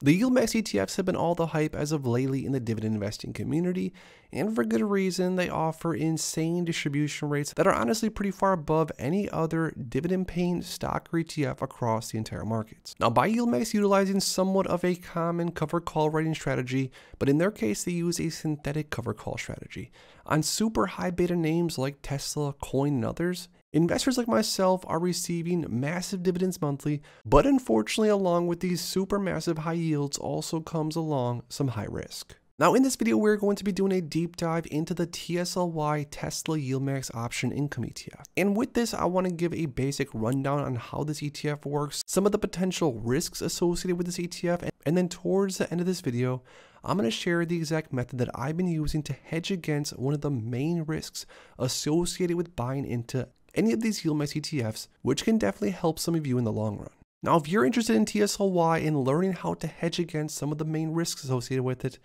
The YieldMax ETFs have been all the hype as of lately in the dividend investing community, and for good reason. They offer insane distribution rates that are honestly pretty far above any other dividend-paying stock or ETF across the entire markets. Now, by YieldMax utilizing somewhat of a common cover call writing strategy, but in their case they use a synthetic cover call strategy on super high beta names like Tesla, Coin, and others. Investors like myself are receiving massive dividends monthly, but unfortunately along with these super massive high yields also comes along some high risk. Now in this video, we're going to be doing a deep dive into the TSLY YieldMax Option Income ETF. And with this, I want to give a basic rundown on how this ETF works, some of the potential risks associated with this ETF, and then towards the end of this video, I'm going to share the exact method that I've been using to hedge against one of the main risks associated with buying into any of these YieldMax ETFs, which can definitely help some of you in the long run. Now, if you're interested in TSLY and learning how to hedge against some of the main risks associated with it,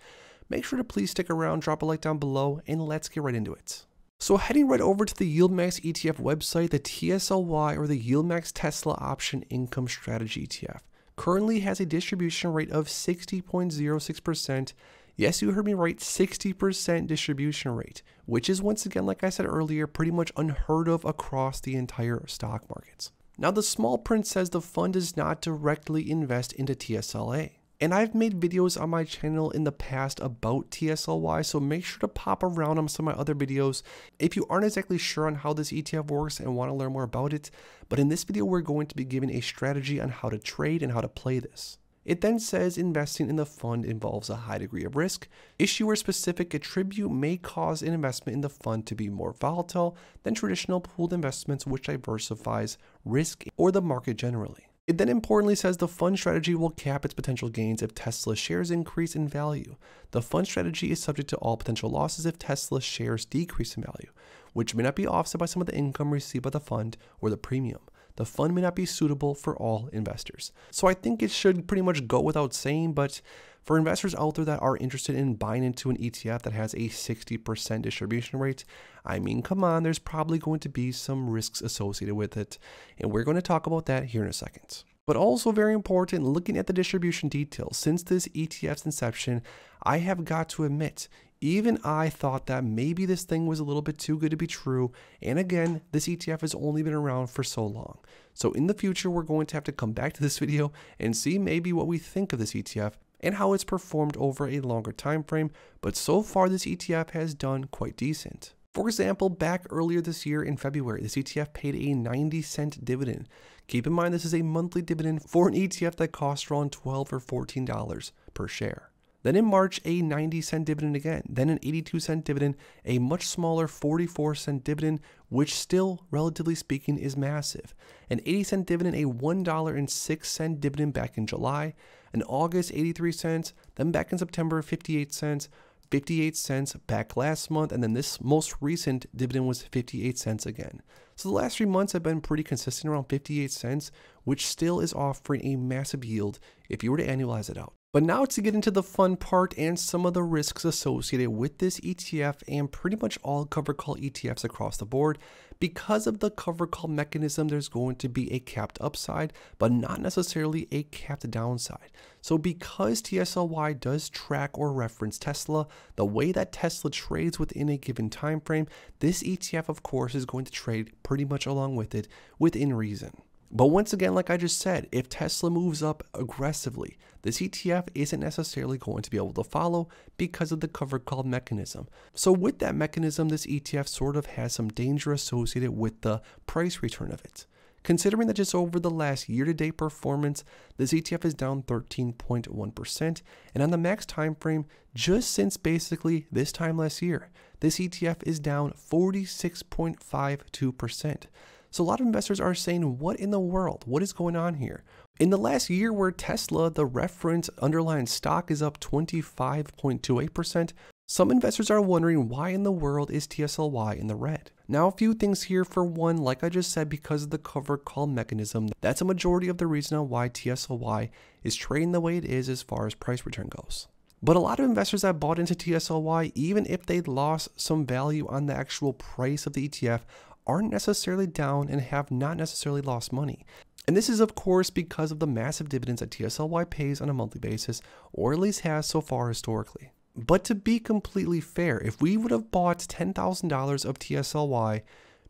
make sure to please stick around, drop a like down below, and let's get right into it. So heading right over to the YieldMax ETF website, the TSLY or the YieldMax Tesla Option Income Strategy ETF currently has a distribution rate of 60.06%. Yes, you heard me right, 60% distribution rate, which is once again, like I said earlier, pretty much unheard of across the entire stock markets. Now, the small print says the fund does not directly invest into TSLA. And I've made videos on my channel in the past about TSLY, so make sure to pop around on some of my other videos if you aren't exactly sure on how this ETF works and want to learn more about it. But in this video, we're going to be giving a strategy on how to trade and how to play this. It then says investing in the fund involves a high degree of risk. Issuer-specific attribute may cause an investment in the fund to be more volatile than traditional pooled investments, which diversifies risk or the market generally. It then importantly says the fund strategy will cap its potential gains if Tesla shares increase in value. The fund strategy is subject to all potential losses if Tesla shares decrease in value, which may not be offset by some of the income received by the fund or the premium. The fund may not be suitable for all investors. So I think it should pretty much go without saying, but for investors out there that are interested in buying into an ETF that has a 60% distribution rate, I mean, come on, there's probably going to be some risks associated with it. And we're going to talk about that here in a second. But also very important, looking at the distribution details. Since this ETF's inception, I have got to admit, even I thought that maybe this thing was a little bit too good to be true. And again, this ETF has only been around for so long. So in the future, we're going to have to come back to this video and see maybe what we think of this ETF and how it's performed over a longer time frame. But so far, this ETF has done quite decent. For example, back earlier this year in February, this ETF paid a 90-cent dividend. Keep in mind, this is a monthly dividend for an ETF that costs around $12 or $14 per share. Then in March, a 90-cent dividend again, then an 82-cent dividend, a much smaller 44-cent dividend, which still, relatively speaking, is massive. An 80-cent dividend, a $1.06 dividend back in July, in August, 83 cents, then back in September, 58 cents, 58 cents back last month, and then this most recent dividend was 58 cents again. So the last 3 months have been pretty consistent around 58 cents, which still is offering a massive yield if you were to annualize it out. But now to get into the fun part and some of the risks associated with this ETF and pretty much all cover call ETFs across the board. Because of the cover call mechanism, there's going to be a capped upside, but not necessarily a capped downside. So because TSLY does track or reference Tesla, the way that Tesla trades within a given time frame, this ETF of course is going to trade pretty much along with it within reason. But once again, like I just said, if Tesla moves up aggressively, this ETF isn't necessarily going to be able to follow because of the cover call mechanism. So with that mechanism, this ETF sort of has some danger associated with the price return of it. Considering that just over the last year-to-date performance, this ETF is down 13.1%, and on the max time frame, just since basically this time last year, this ETF is down 46.52%. So a lot of investors are saying, what in the world? What is going on here? In the last year where Tesla, the reference underlying stock, is up 25.28%, some investors are wondering why in the world is TSLY in the red? Now, a few things here. For one, like I just said, because of the cover call mechanism, that's a majority of the reason on why TSLY is trading the way it is as far as price return goes. But a lot of investors that bought into TSLY, even if they lost some value on the actual price of the ETF, aren't necessarily down and have not necessarily lost money. And this is of course because of the massive dividends that TSLY pays on a monthly basis, or at least has so far historically. But to be completely fair, if we would have bought $10,000 of TSLY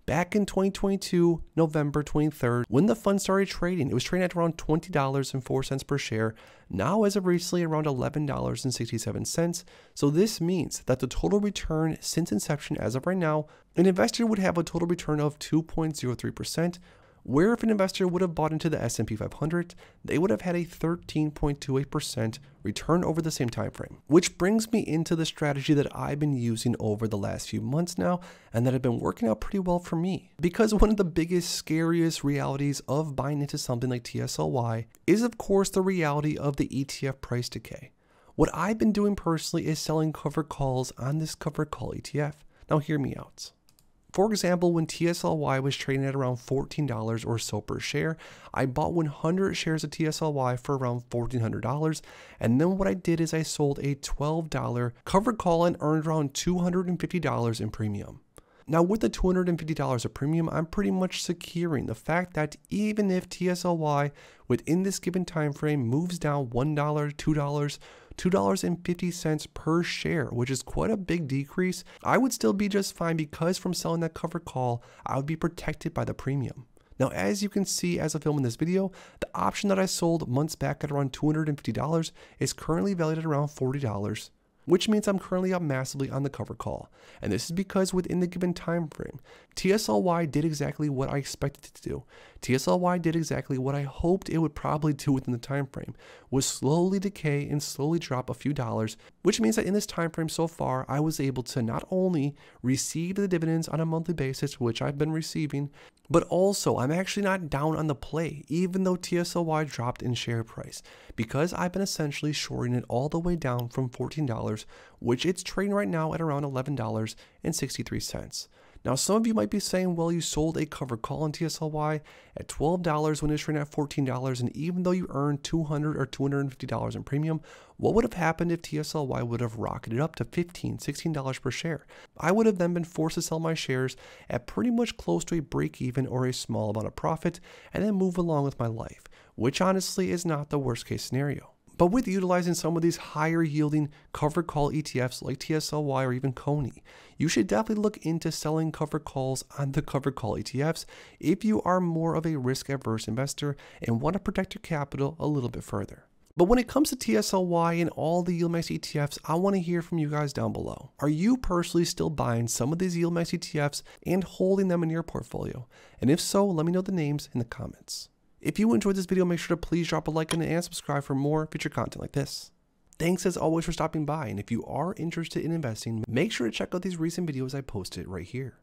back in 2022, November 23rd, when the fund started trading, it was trading at around $20.04 per share. Now, as of recently, around $11.67. So this means that the total return since inception, as of right now, an investor would have a total return of 2.03%, where if an investor would have bought into the S&P 500, they would have had a 13.28% return over the same time frame. Which brings me into the strategy that I've been using over the last few months now, and that have been working out pretty well for me. Because one of the biggest, scariest realities of buying into something like TSLY is of course the reality of the ETF price decay. What I've been doing personally is selling covered calls on this covered call ETF. Now hear me out. For example, when TSLY was trading at around $14 or so per share, I bought 100 shares of TSLY for around $1,400, and then what I did is I sold a $12 covered call and earned around $250 in premium. Now with the $250 of premium, I'm pretty much securing the fact that even if TSLY within this given time frame moves down $1, $2, $2.50 per share, which is quite a big decrease, I would still be just fine because from selling that covered call, I would be protected by the premium. Now, as you can see as of filming this video, the option that I sold months back at around $250 is currently valued at around $40, which means I'm currently up massively on the covered call. And this is because within the given time frame, TSLY did exactly what I expected it to do. TSLY did exactly what I hoped it would probably do within the time frame, was slowly decay and slowly drop a few dollars, which means that in this time frame so far, I was able to not only receive the dividends on a monthly basis, which I've been receiving, but also I'm actually not down on the play, even though TSLY dropped in share price, because I've been essentially shorting it all the way down from $14, which it's trading right now at around $11.63. Now, some of you might be saying, well, you sold a covered call on TSLY at $12 when it's trading at $14, and even though you earned $200 or $250 in premium, what would have happened if TSLY would have rocketed up to $15, $16 per share? I would have then been forced to sell my shares at pretty much close to a break even or a small amount of profit, and then move along with my life, which honestly is not the worst case scenario. But with utilizing some of these higher yielding covered call ETFs like TSLY or even Coney, you should definitely look into selling covered calls on the covered call ETFs if you are more of a risk averse investor and want to protect your capital a little bit further. But when it comes to TSLY and all the YieldMax ETFs, I want to hear from you guys down below. Are you personally still buying some of these YieldMax ETFs and holding them in your portfolio? And if so, let me know the names in the comments. If you enjoyed this video, make sure to please drop a like on it and subscribe for more future content like this. Thanks as always for stopping by, and if you are interested in investing, make sure to check out these recent videos I posted right here.